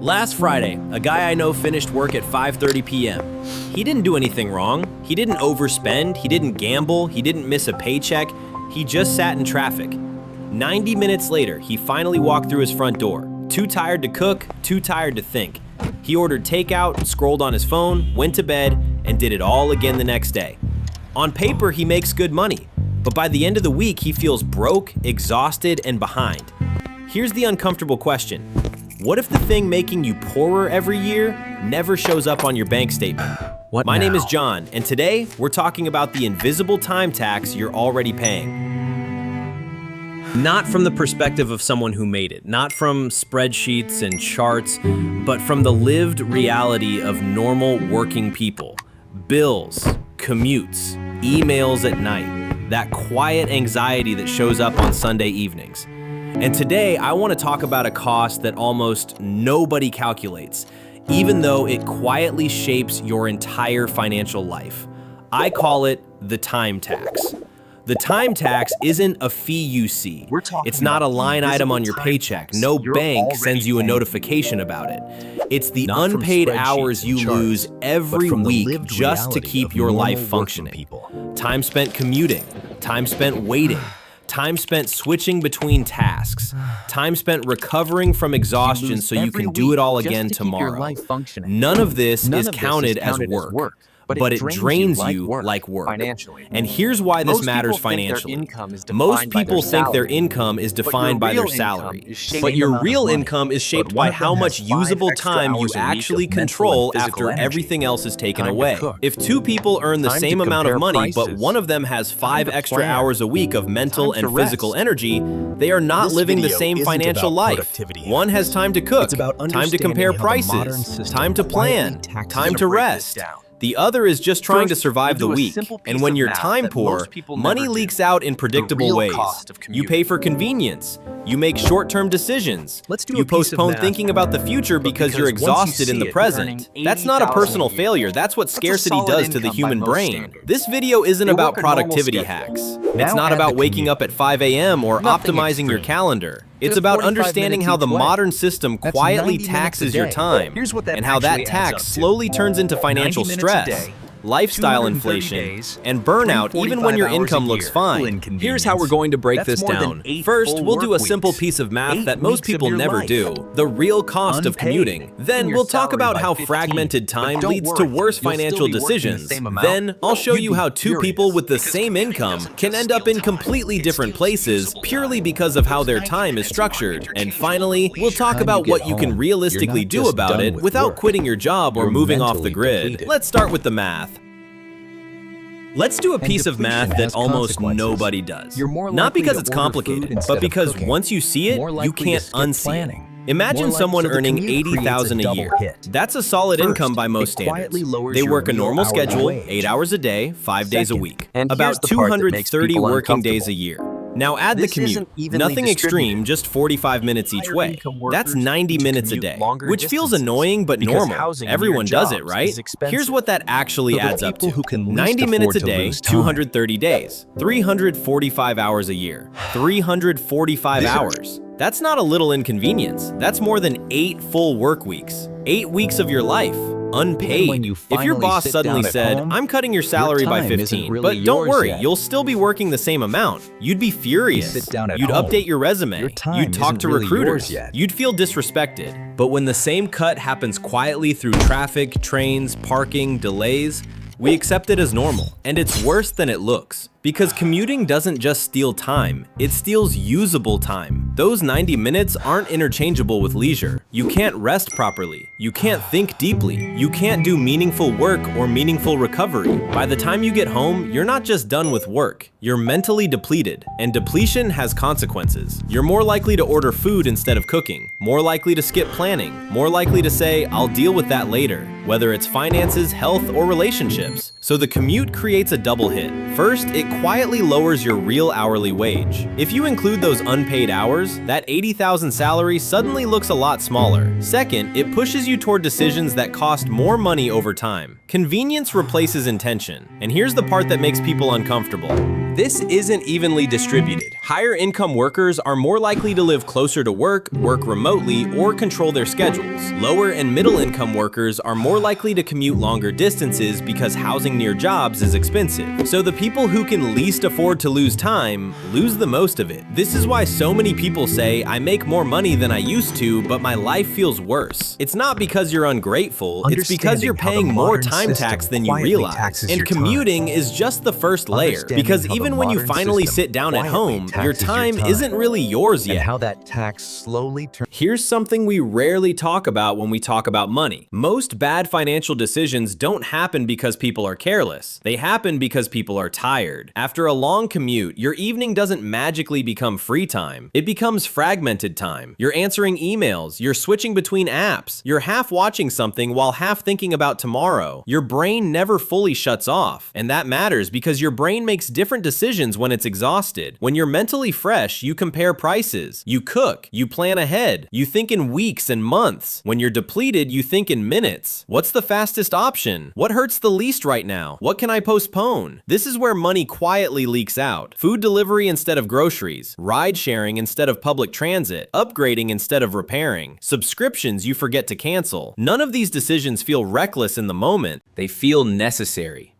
Last Friday, a guy I know finished work at 5:30 p.m. He didn't do anything wrong. He didn't overspend. He didn't gamble. He didn't miss a paycheck. He just sat in traffic. 90 minutes later, he finally walked through his front door. Too tired to cook, too tired to think. He ordered takeout, scrolled on his phone, went to bed, and did it all again the next day. On paper, he makes good money, but by the end of the week, he feels broke, exhausted, and behind. Here's the uncomfortable question. What if the thing making you poorer every year never shows up on your bank statement? My name is John, and today we're talking about the invisible time tax you're already paying. Not from the perspective of someone who made it, not from spreadsheets and charts, but from the lived reality of normal working people. Bills, commutes, emails at night, that quiet anxiety that shows up on Sunday evenings. And today, I want to talk about a cost that almost nobody calculates, even though it quietly shapes your entire financial life. I call it the time tax. The time tax isn't a fee you see. It's not a line item on your paycheck. No bank sends you a notification about it. It's the unpaid hours you lose every week just to keep your life functioning. Time spent commuting, time spent waiting, time spent switching between tasks, time spent recovering from exhaustion so you can do it all again tomorrow. None of this is counted as work. But it drains you like work. And here's why this matters financially. Most people think their income is defined by their salary. But your real income is shaped by how much usable time you actually control after everything else is taken away. If two people earn the same amount of money, but one of them has 5 extra hours a week of mental and physical energy, they are not living the same financial life. One has time to cook, time to compare prices, time to plan, time to rest. The other is just trying to survive the week, and when you're time poor, money leaks out in predictable ways. You pay for convenience, you make short-term decisions, you postpone thinking about the future because you're exhausted in the present. That's not a personal failure, that's what scarcity does to the human brain. This video isn't about productivity hacks. It's not about waking up at 5 a.m. or optimizing your calendar. It's about understanding how the modern system quietly taxes your time, and how that tax slowly turns into financial stress, lifestyle inflation, and burnout even when your income looks fine. Here's how we're going to break this down. First, we'll do a simple piece of math that most people never do, the real cost of commuting. Then we'll talk about how fragmented time leads to worse financial decisions. Then I'll show you how two people with the same income can end up in completely different places purely because of how their time is structured. And finally, we'll talk about what you can realistically do about it without quitting your job or moving off the grid. Let's start with the math. Let's do a piece of math that almost nobody does. Not because it's complicated, but because once you see it, you can't unsee it. Imagine someone earning $80,000 a year. That's a solid income by most standards. They work a normal schedule, 8 hours a day, 5 days a week. About 230 working days a year. Now add the commute. Nothing extreme, just 45 minutes each way. That's 90 minutes a day, which feels annoying but normal. Everyone does it, right? Here's what that actually adds up to. 90 minutes a day, 230 days, 345 hours a year, 345 hours. That's not a little inconvenience. That's more than 8 full work weeks. 8 weeks of your life. Unpaid. If your boss suddenly said, I'm cutting your salary by 15, but don't worry, you'll still be working the same amount, you'd be furious. You'd update your resume. You'd talk to recruiters. You'd feel disrespected. But when the same cut happens quietly through traffic, trains, parking, delays, we accept it as normal. And it's worse than it looks. Because commuting doesn't just steal time, it steals usable time. Those 90 minutes aren't interchangeable with leisure. You can't rest properly. You can't think deeply. You can't do meaningful work or meaningful recovery. By the time you get home, you're not just done with work. You're mentally depleted, and depletion has consequences. You're more likely to order food instead of cooking, more likely to skip planning, more likely to say, I'll deal with that later, whether it's finances, health, or relationships. So the commute creates a double hit. First, it quietly lowers your real hourly wage. If you include those unpaid hours, that $80,000 salary suddenly looks a lot smaller. Second, it pushes you toward decisions that cost more money over time. Convenience replaces intention. And here's the part that makes people uncomfortable. this isn't evenly distributed. Higher income workers are more likely to live closer to work remotely, or control their schedules. Lower and middle income workers are more likely to commute longer distances because housing near jobs is expensive. So the people who can least afford to lose time lose the most of it. This is why so many people say, I make more money than I used to, but my life feels worse. It's not because you're ungrateful, it's because you're paying more time tax than you realize. And commuting is just the first layer, because even when you finally sit down at home, your time isn't really yours yet. And how that tax slowly turns. Here's something we rarely talk about when we talk about money. Most bad financial decisions don't happen because people are careless. They happen because people are tired. After a long commute, your evening doesn't magically become free time. It becomes fragmented time. You're answering emails, you're switching between apps, you're half watching something while half thinking about tomorrow. Your brain never fully shuts off. And that matters because your brain makes different decisions when it's exhausted. When you're mentally fresh, you compare prices, you cook, you plan ahead, you think in weeks and months. When you're depleted, you think in minutes. What's the fastest option? What hurts the least right now? What can I postpone? This is where money quietly leaks out. Food delivery instead of groceries, ride sharing instead of public transit, upgrading instead of repairing, subscriptions you forget to cancel. None of these decisions feel reckless in the moment. They feel necessary.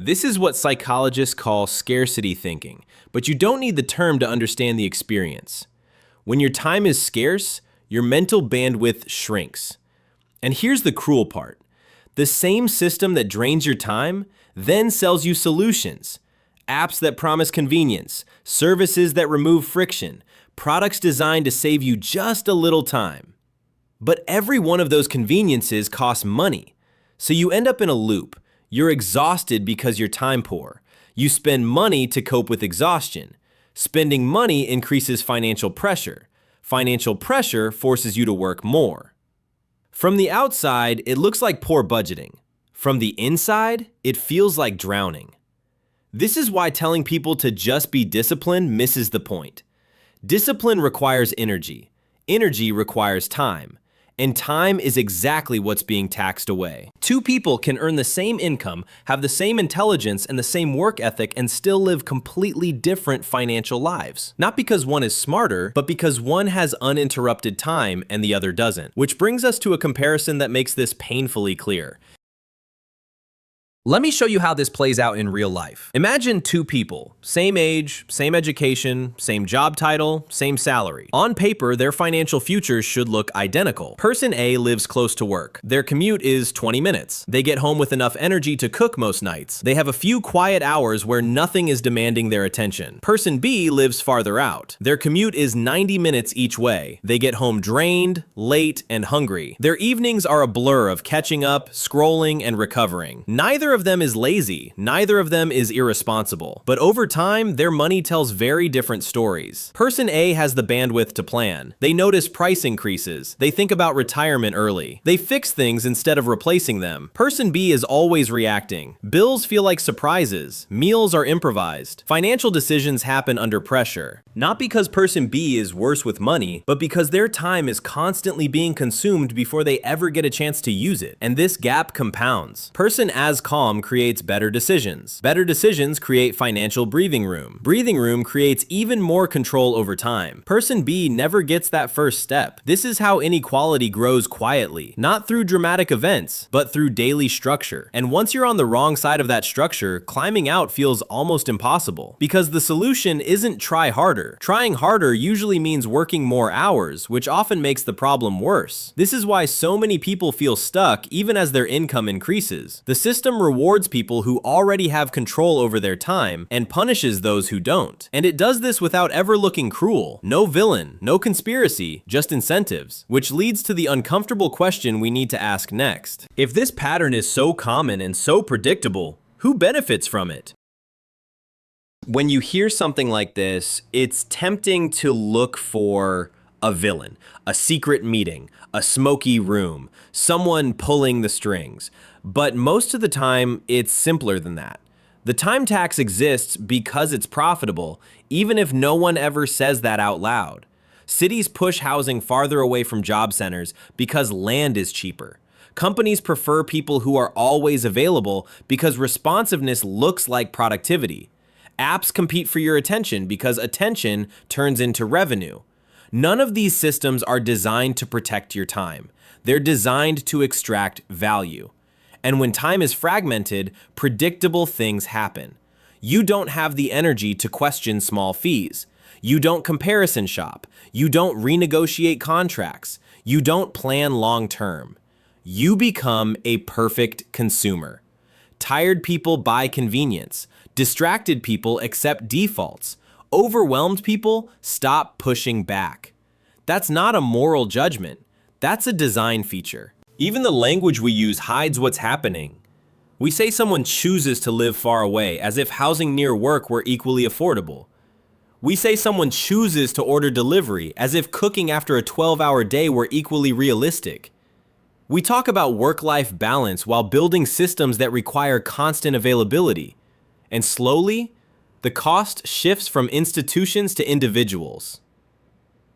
This is what psychologists call scarcity thinking, but you don't need the term to understand the experience. When your time is scarce, your mental bandwidth shrinks. And here's the cruel part. The same system that drains your time then sells you solutions. Apps that promise convenience, services that remove friction, products designed to save you just a little time. But every one of those conveniences costs money. So you end up in a loop. You're exhausted because you're time poor. You spend money to cope with exhaustion. Spending money increases financial pressure. Financial pressure forces you to work more. From the outside, it looks like poor budgeting. From the inside, it feels like drowning. This is why telling people to just be disciplined misses the point. Discipline requires energy. Energy requires time. And time is exactly what's being taxed away. Two people can earn the same income, have the same intelligence and the same work ethic, and still live completely different financial lives. Not because one is smarter, but because one has uninterrupted time and the other doesn't. Which brings us to a comparison that makes this painfully clear. Let me show you how this plays out in real life. Imagine two people, same age, same education, same job title, same salary. On paper, their financial futures should look identical. Person A lives close to work. Their commute is 20 minutes. They get home with enough energy to cook most nights. They have a few quiet hours where nothing is demanding their attention. Person B lives farther out. Their commute is 90 minutes each way. They get home drained, late, and hungry. Their evenings are a blur of catching up, scrolling, and recovering. Neither of them is lazy, neither of them is irresponsible, but over time, their money tells very different stories. Person A has the bandwidth to plan. They notice price increases. They think about retirement early. They fix things instead of replacing them. Person B is always reacting. Bills feel like surprises. Meals are improvised. Financial decisions happen under pressure. Not because person B is worse with money, but because their time is constantly being consumed before they ever get a chance to use it. And this gap compounds. Person as calm creates better decisions. Better decisions create financial breathing room. Breathing room creates even more control over time. Person B never gets that first step. This is how inequality grows quietly, not through dramatic events, but through daily structure. And once you're on the wrong side of that structure, climbing out feels almost impossible. Because the solution isn't try harder. Trying harder usually means working more hours, which often makes the problem worse. This is why so many people feel stuck even as their income increases. The system rewards people who already have control over their time and punishes those who don't. And it does this without ever looking cruel. No villain, no conspiracy, just incentives. Which leads to the uncomfortable question we need to ask next. If this pattern is so common and so predictable, who benefits from it? When you hear something like this, it's tempting to look for a villain, a secret meeting, a smoky room, someone pulling the strings. But most of the time, it's simpler than that. The time tax exists because it's profitable, even if no one ever says that out loud. Cities push housing farther away from job centers because land is cheaper. Companies prefer people who are always available because responsiveness looks like productivity. Apps compete for your attention because attention turns into revenue. None of these systems are designed to protect your time. They're designed to extract value. And when time is fragmented, predictable things happen. You don't have the energy to question small fees. You don't comparison shop. You don't renegotiate contracts. You don't plan long term. You become a perfect consumer. Tired people buy convenience. Distracted people accept defaults. Overwhelmed people stop pushing back. That's not a moral judgment. That's a design feature. Even the language we use hides what's happening. We say someone chooses to live far away as if housing near work were equally affordable. We say someone chooses to order delivery as if cooking after a 12-hour day were equally realistic. We talk about work-life balance while building systems that require constant availability. And slowly, the cost shifts from institutions to individuals.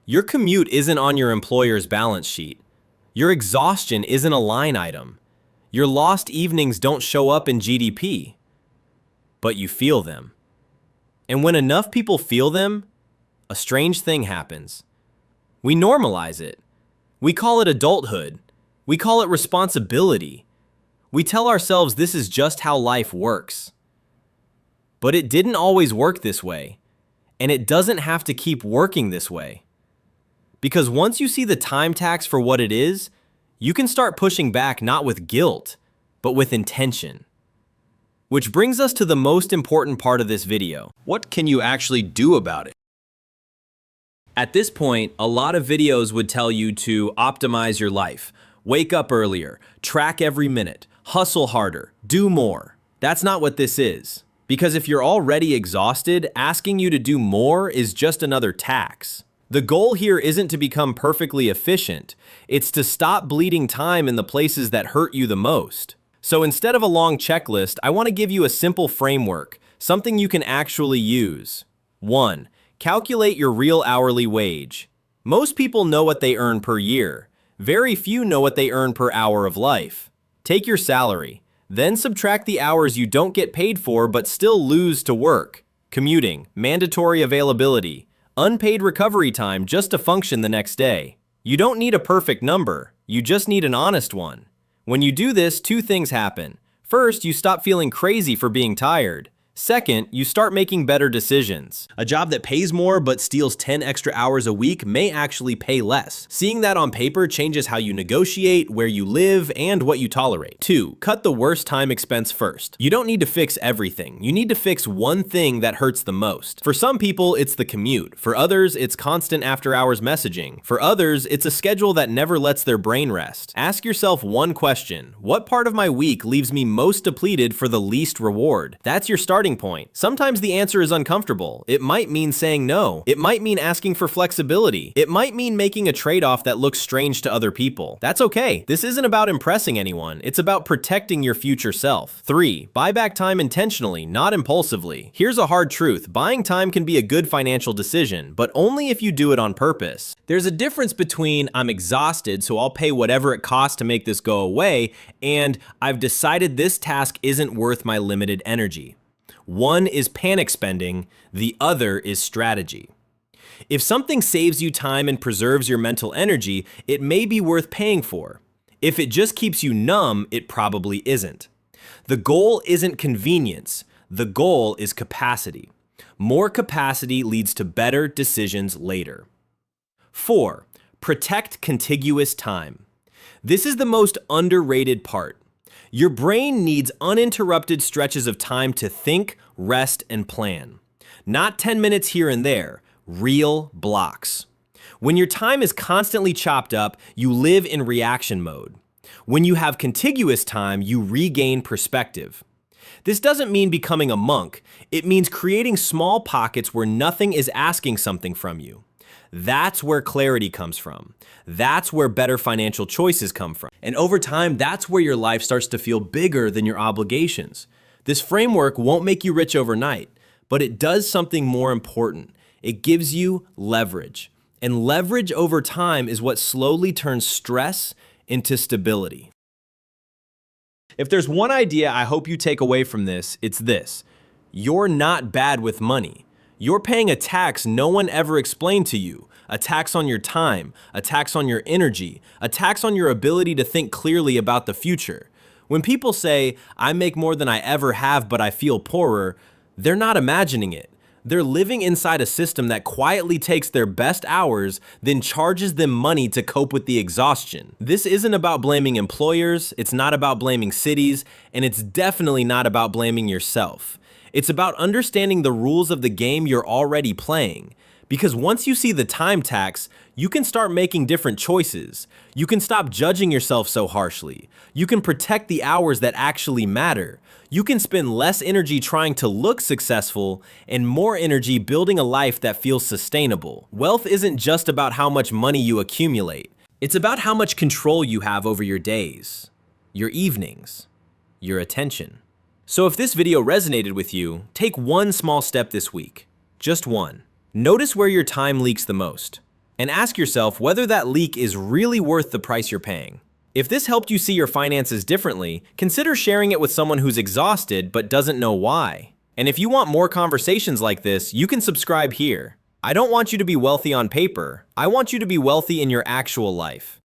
Your commute isn't on your employer's balance sheet. Your exhaustion isn't a line item. Your lost evenings don't show up in GDP. But you feel them. And when enough people feel them, a strange thing happens. We normalize it. We call it adulthood. We call it responsibility. We tell ourselves this is just how life works. But it didn't always work this way, and it doesn't have to keep working this way. Because once you see the time tax for what it is, you can start pushing back not with guilt, but with intention. Which brings us to the most important part of this video. What can you actually do about it? At this point, a lot of videos would tell you to optimize your life, wake up earlier, track every minute, hustle harder, do more. That's not what this is. Because if you're already exhausted, asking you to do more is just another tax. The goal here isn't to become perfectly efficient. It's to stop bleeding time in the places that hurt you the most. So instead of a long checklist, I want to give you a simple framework, something you can actually use. 1. Calculate your real hourly wage. Most people know what they earn per year. Very few know what they earn per hour of life. Take your salary. Then subtract the hours you don't get paid for but still lose to work. Commuting, mandatory availability, unpaid recovery time just to function the next day. You don't need a perfect number, you just need an honest one. When you do this, two things happen. First, you stop feeling crazy for being tired. Second, you start making better decisions. A job that pays more but steals 10 extra hours a week may actually pay less. Seeing that on paper changes how you negotiate, where you live, and what you tolerate. 2. Cut the worst time expense first. You don't need to fix everything. You need to fix one thing that hurts the most. For some people, it's the commute. For others, it's constant after-hours messaging. For others, it's a schedule that never lets their brain rest. Ask yourself one question. What part of my week leaves me most depleted for the least reward? That's your starting point. Sometimes the answer is uncomfortable. It might mean saying no. It might mean asking for flexibility. It might mean making a trade-off that looks strange to other people. That's okay. This isn't about impressing anyone. It's about protecting your future self. 3. Buy back time intentionally, not impulsively. Here's a hard truth. Buying time can be a good financial decision, but only if you do it on purpose. There's a difference between I'm exhausted, so I'll pay whatever it costs to make this go away, and I've decided this task isn't worth my limited energy. One is panic spending, the other is strategy. If something saves you time and preserves your mental energy, it may be worth paying for. If it just keeps you numb, it probably isn't. The goal isn't convenience, the goal is capacity. More capacity leads to better decisions later. 4. Protect contiguous time. This is the most underrated part. Your brain needs uninterrupted stretches of time to think, rest, and plan. Not 10 minutes here and there, real blocks. When your time is constantly chopped up, you live in reaction mode. When you have contiguous time, you regain perspective. This doesn't mean becoming a monk. It means creating small pockets where nothing is asking something from you. That's where clarity comes from. That's where better financial choices come from. And over time, that's where your life starts to feel bigger than your obligations. This framework won't make you rich overnight, but it does something more important. It gives you leverage. And leverage over time is what slowly turns stress into stability. If there's one idea I hope you take away from this, it's this. You're not bad with money. You're paying a tax no one ever explained to you. A tax on your time, a tax on your energy, a tax on your ability to think clearly about the future. When people say, I make more than I ever have, but I feel poorer, they're not imagining it. They're living inside a system that quietly takes their best hours, then charges them money to cope with the exhaustion. This isn't about blaming employers, it's not about blaming cities, and it's definitely not about blaming yourself. It's about understanding the rules of the game you're already playing. Because once you see the time tax, you can start making different choices. You can stop judging yourself so harshly. You can protect the hours that actually matter. You can spend less energy trying to look successful and more energy building a life that feels sustainable. Wealth isn't just about how much money you accumulate. It's about how much control you have over your days, your evenings, your attention. So if this video resonated with you, take one small step this week. Just one. Notice where your time leaks the most, and ask yourself whether that leak is really worth the price you're paying. If this helped you see your finances differently, consider sharing it with someone who's exhausted but doesn't know why. And if you want more conversations like this, you can subscribe here. I don't want you to be wealthy on paper. I want you to be wealthy in your actual life.